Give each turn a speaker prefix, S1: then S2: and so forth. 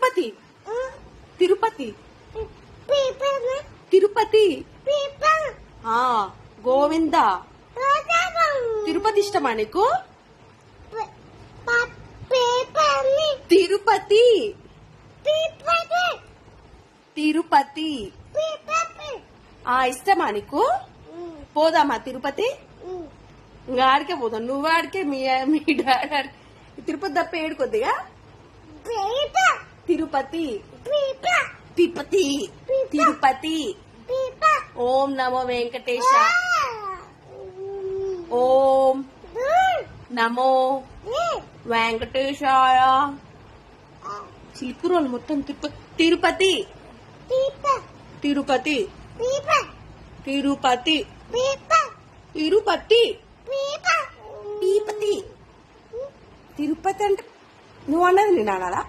S1: తిరుపతి తిరుపతి తిరుపతి గోవింద తిరుపతి ఇష్టమా నీకు? తిరుపతి తిరుపతి ఇష్టమా నీకు? పోదామా తిరుపతి? ఇంకా ఆడికే పోదాం. నువ్వు ఆడికే మీ డాడీ తిరుపతి తప్ప ఏడుకొద్దిగా. తిరుపతి తిరుపతి తిరుపతి. ఓం నమో వెంకటేశ. ఓం నమో వెంకటేశాయ. చిలుకురోలు మొత్తం తిరుపతి తిరుపతి తిరుపతి తిరుపతి తిరుపతి తిరుపతి అంటే నువ్వు అన్నది నేను అనాలా?